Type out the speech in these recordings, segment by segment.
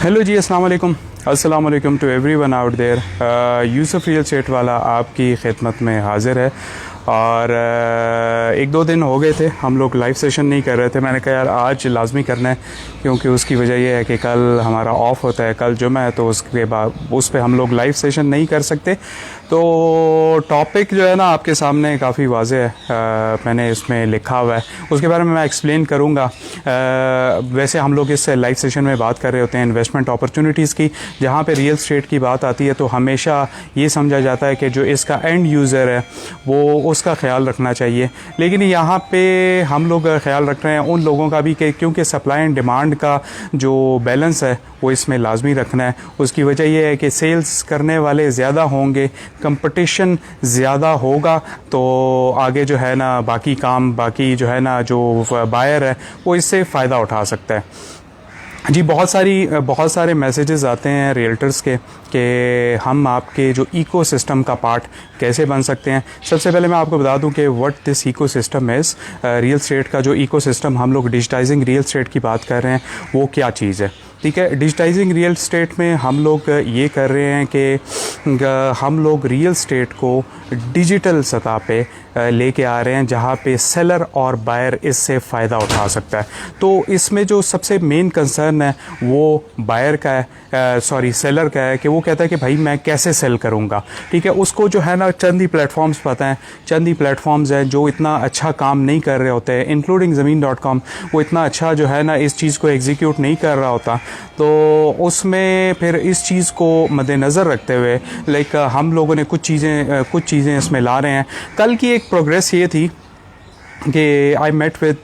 Hello ji, अस्सलाम वालेकुम to everyone out there. Yusuf real estate वाला आपकी खिदमत में हाज़िर है। और एक दो दिन हो गए थे हम लोग लाइव सेशन नहीं कर रहे थे। मैंने कहा यार आज लाजमी करना है, क्योंकि उसकी वजह यह है कि कल हमारा ऑफ़ होता है, कल जुमा है, तो उसके बाद उस पर हम लोग लाइव सेशन नहीं कर सकते। तो टॉपिक जो है ना आपके सामने काफ़ी वाज़े है, मैंने इसमें लिखा हुआ है, उसके बारे में मैं एक्सप्लेन करूँगा। वैसे हम लोग इस लाइव सेशन में बात कर रहे होते हैं इन्वेस्टमेंट अपॉर्चुनिटीज़ की। जहाँ पे रियल एस्टेट की बात आती है तो हमेशा ये समझा जाता है कि जो इसका एंड यूज़र है वो उसका ख्याल रखना चाहिए, लेकिन यहाँ पे हम लोग ख्याल रख रहे हैं उन लोगों का भी कि क्योंकि सप्लाई एंड डिमांड का जो बैलेंस है वो इसमें लाजमी रखना है। उसकी वजह यह है कि सेल्स करने वाले ज़्यादा होंगे, कंपटीशन ज़्यादा होगा, तो आगे जो है ना बाकी जो है ना जो बायर है वो इससे फ़ायदा उठा सकता है। जी, बहुत सारे मैसेजेस आते हैं रियल्टर्स के कि हम आपके जो इकोसिस्टम का पार्ट कैसे बन सकते हैं। सबसे पहले मैं आपको बता दूं कि what this ecosystem is. Real estate का जो इकोसिस्टम हम लोग डिजिटाइजिंग रियल एस्टेट की बात कर रहे हैं वो क्या चीज़ है, ठीक है। डिजिटाइजिंग रियल एस्टेट में हम लोग ये कर रहे हैं कि हम लोग रियल एस्टेट को डिजिटल सतह पे लेके आ रहे हैं, जहाँ पे सेलर और बायर इससे फ़ायदा उठा सकता है। तो इसमें जो सबसे मेन कंसर्न है वो बायर का है, सेलर का है, कि वो कहता है कि भाई मैं कैसे सेल करूँगा, ठीक है। उसको जो है ना चंद ही प्लेटफॉर्म्स पता हैं, चंद ही प्लेटफॉर्म्स हैं जो इतना अच्छा काम नहीं कर रहे होते हैं, इंक्लूडिंग ज़मीन.com। वो इतना अच्छा जो है ना इस चीज़ को एग्जीक्यूट नहीं कर रहा होता। तो उसमें फिर इस चीज़ को मद्देनज़र रखते हुए हम लोगों ने कुछ चीज़ें इसमें ला रहे हैं। कल की एक प्रोग्रेस ये थी कि I met with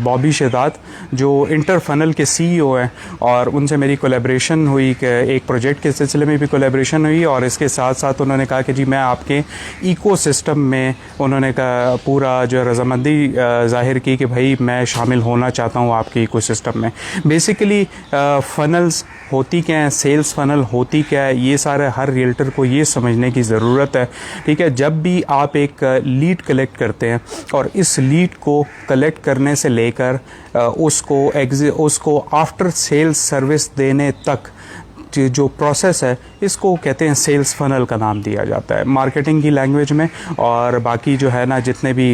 Bobby Shahzad जो इंटर फनल के सीईओ हैं, और उनसे मेरी कोलैबोरेशन हुई कि एक प्रोजेक्ट के सिलसिले में भी कोलैबोरेशन हुई, और इसके साथ साथ उन्होंने कहा कि जी मैं आपके इकोसिस्टम में, उन्होंने कहा पूरा जो रजामंदी ज़ाहिर की कि भाई मैं शामिल होना चाहता हूँ आपके इकोसिस्टम में। बेसिकली फ़नल्स होती क्या है, सेल्स फ़नल होती क्या है, ये सारे हर रियल्टर को ये समझने की ज़रूरत है, ठीक है। जब भी आप एक लीड कलेक्ट करते हैं और इस लीड को कलेक्ट करने से लेकर उसको आफ्टर सेल्स सर्विस देने तक जो प्रोसेस है, इसको कहते हैं सेल्स फनल का नाम दिया जाता है मार्केटिंग की लैंग्वेज में। और बाकी जो है ना जितने भी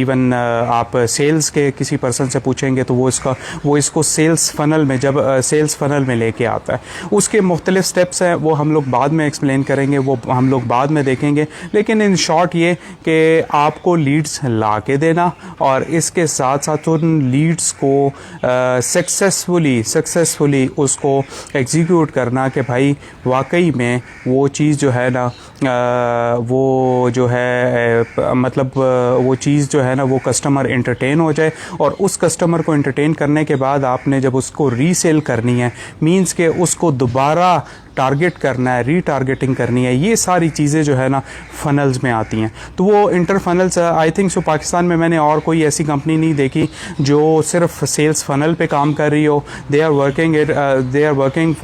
इवन आप सेल्स के किसी पर्सन से पूछेंगे तो वो इसको सेल्स फनल में, जब सेल्स फनल में लेके आता है, उसके मुख्तलिफ स्टेप्स हैं, वो हम लोग बाद में एक्सप्लेन करेंगे, वो हम लोग बाद में देखेंगे। लेकिन इन शॉर्ट ये कि आपको लीड्स ला के देना और इसके साथ साथ उन लीड्स को सक्सेसफुली उसको एग्जीक्यूट करना कि भाई वाकई में वो चीज़ जो है ना वो जो है मतलब वो चीज़ जो है ना वो कस्टमर एंटरटेन हो जाए, और उस कस्टमर को एंटरटेन करने के बाद आपने जब उसको रीसेल करनी है, मींस के उसको दोबारा टारगेट करना है, रीटारगेटिंग करनी है, ये सारी चीज़ें जो है ना फ़नल्स में आती हैं। तो वो इंटर फ़नल्स आई थिंक सो पाकिस्तान में मैंने और कोई ऐसी कंपनी नहीं देखी जो सिर्फ सेल्स फ़नल पे काम कर रही हो। They are working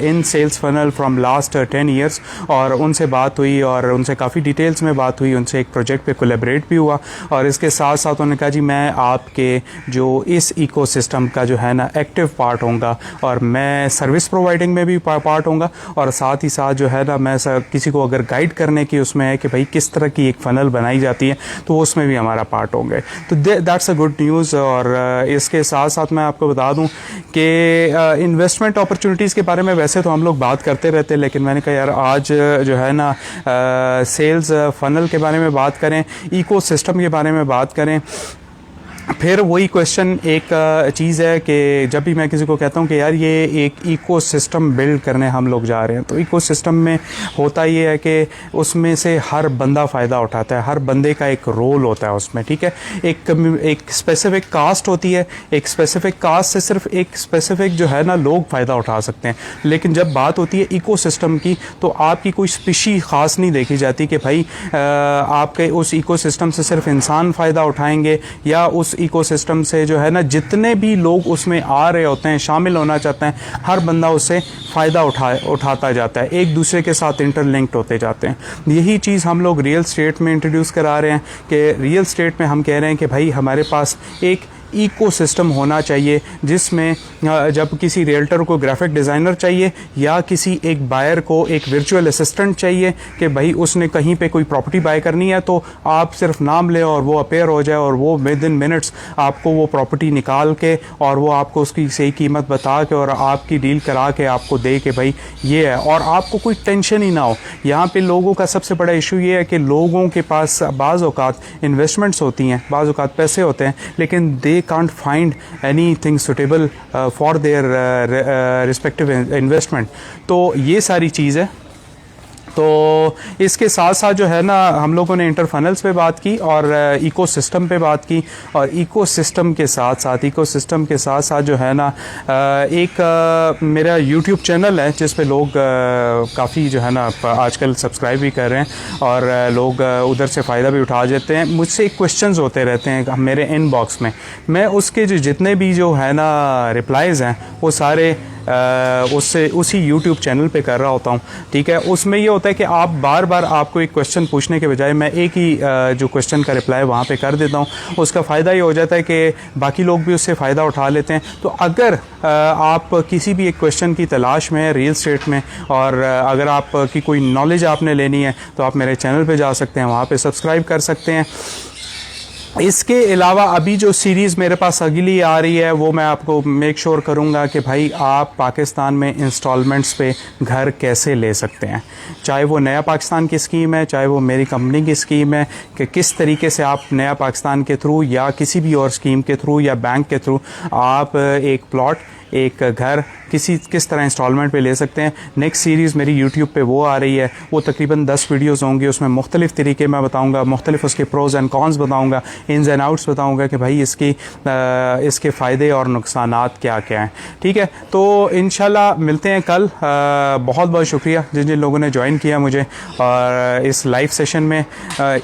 in sales funnel from last 10 years. और उनसे बात हुई और उनसे काफ़ी डिटेल्स में बात हुई, उनसे एक प्रोजेक्ट पे कोलैबोरेट भी हुआ, और इसके साथ साथ उन्होंने कहा जी मैं आपके जो इस इकोसिस्टम का जो है ना एक्टिव पार्ट होऊंगा, और मैं सर्विस प्रोवाइडिंग में भी पार्ट होऊंगा, और साथ ही साथ जो है ना मैं किसी को अगर गाइड करने की उसमें है कि भाई किस तरह की एक फ़नल बनाई जाती है, तो उसमें भी हमारा पार्ट होंगे। तो दैट्स अ गुड न्यूज़। और इसके साथ साथ मैं आपको बता दूं कि इन्वेस्टमेंट अपॉर्चुनिटीज़ के बारे में वैसे तो हम लोग बात करते रहते हैं, लेकिन मैंने कहा यार आज जो है ना सेल्स फ़नल के बारे में बात करें, इकोसिस्टम के बारे में बात करें। फिर वही क्वेश्चन एक चीज़ है कि जब भी मैं किसी को कहता हूँ कि यार ये एक इकोसिस्टम बिल्ड करने हम लोग जा रहे हैं, तो इकोसिस्टम में होता ये है कि उसमें से हर बंदा फ़ायदा उठाता है, हर बंदे का एक रोल होता है उसमें, ठीक है। एक स्पेसिफिक कास्ट होती है, एक स्पेसिफिक कास्ट से सिर्फ एक स्पेसिफिक जो है ना लोग फ़ायदा उठा सकते हैं। लेकिन जब बात होती है इकोसिस्टम की, तो आपकी कोई स्पीशी ख़ास नहीं देखी जाती कि भाई आपके उस इकोसिस्टम से सिर्फ इंसान फ़ायदा उठाएंगे, या उस इकोसिस्टम से जो है ना जितने भी लोग उसमें आ रहे होते हैं, शामिल होना चाहते हैं, हर बंदा उससे फ़ायदा उठाता जाता है, एक दूसरे के साथ इंटरलिंक्ड होते जाते हैं। यही चीज़ हम लोग रियल एस्टेट में इंट्रोड्यूस करा रहे हैं कि रियल एस्टेट में हम कह रहे हैं कि भाई हमारे पास एक इकोसिस्टम होना चाहिए, जिसमें जब किसी रियल्टर को ग्राफिक डिज़ाइनर चाहिए या किसी एक बायर को एक वर्चुअल असिस्टेंट चाहिए कि भाई उसने कहीं पे कोई प्रॉपर्टी बाय करनी है, तो आप सिर्फ नाम ले और वो अपेयर हो जाए और वो विद इन मिनट्स आपको वो प्रॉपर्टी निकाल के और वो आपको उसकी सही कीमत बता के और आपकी डील करा के आपको दे के भाई ये है, और आपको कोई टेंशन ही ना हो। यहाँ पे लोगों का सबसे बड़ा इशू ये है कि लोगों के पास बाज़ औक़ात इन्वेस्टमेंट्स होती हैं, बाज़ औक़ात पैसे होते हैं, लेकिन they can't find any thing suitable for their respective investment. तो ये सारी चीज़ है। तो इसके साथ साथ जो है ना, हम लोगों ने इंटरफनल्स पे बात की और इकोसिस्टम पे बात की, और इकोसिस्टम के साथ साथ जो है ना, एक मेरा यूट्यूब चैनल है जिस पे लोग काफ़ी जो है ना आजकल सब्सक्राइब भी कर रहे हैं और लोग उधर से फ़ायदा भी उठा जाते हैं। मुझसे क्वेश्चंस होते रहते हैं मेरे इनबॉक्स में, मैं उसके जो जितने भी जो है ना रिप्लाइज़ हैं वो सारे उससे उसी YouTube चैनल पे कर रहा होता हूँ। ठीक है, उसमें ये होता है कि आप बार बार आपको एक क्वेश्चन पूछने के बजाय मैं एक ही जो क्वेश्चन का रिप्लाई वहाँ पे कर देता हूँ। उसका फ़ायदा ये हो जाता है कि बाकी लोग भी उससे फ़ायदा उठा लेते हैं। तो अगर आप किसी भी एक क्वेश्चन की तलाश में है रियल एस्टेट में, और अगर आपकी कोई नॉलेज आपने लेनी है, तो आप मेरे चैनल पर जा सकते हैं, वहाँ पर सब्सक्राइब कर सकते हैं। इसके अलावा अभी जो सीरीज़ मेरे पास अगली आ रही है वो मैं आपको मेक श्योर करूँगा कि भाई आप पाकिस्तान में इंस्टॉलमेंट्स पे घर कैसे ले सकते हैं, चाहे वो नया पाकिस्तान की स्कीम है, चाहे वो मेरी कंपनी की स्कीम है, कि किस तरीके से आप नया पाकिस्तान के थ्रू या किसी भी और स्कीम के थ्रू या बैंक के थ्रू आप एक प्लॉट, एक घर किस तरह इंस्टॉलमेंट पे ले सकते हैं। नेक्स्ट सीरीज़ मेरी यूट्यूब पे वो आ रही है, वो तकरीबन 10 वीडियोस होंगी, उसमें मुख्तलिफ़ तरीके मैं बताऊंगा, मुख्तलिफ़ उसके प्रोज़ एंड कॉन्स बताऊंगा, इन्स एंड आउट्स बताऊंगा कि भाई इसके फ़ायदे और नुकसानात क्या क्या हैं। ठीक है, तो इंशाल्लाह मिलते हैं कल। बहुत बहुत शुक्रिया जिन जिन लोगों ने ज्वाइन किया मुझे और इस लाइव सेशन में।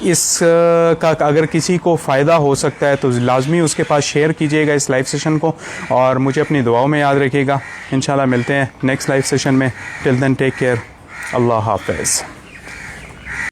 इसका अगर किसी को फ़ायदा हो सकता है तो लाजमी उसके पास शेयर कीजिएगा इस लाइव सेशन को, और मुझे अपनी दुआओं में याद रखिएगा। इंशाल्लाह मिलते हैं नेक्स्ट लाइव सेशन में। टिल देन टेक केयर, अल्लाह हाफ़िज़।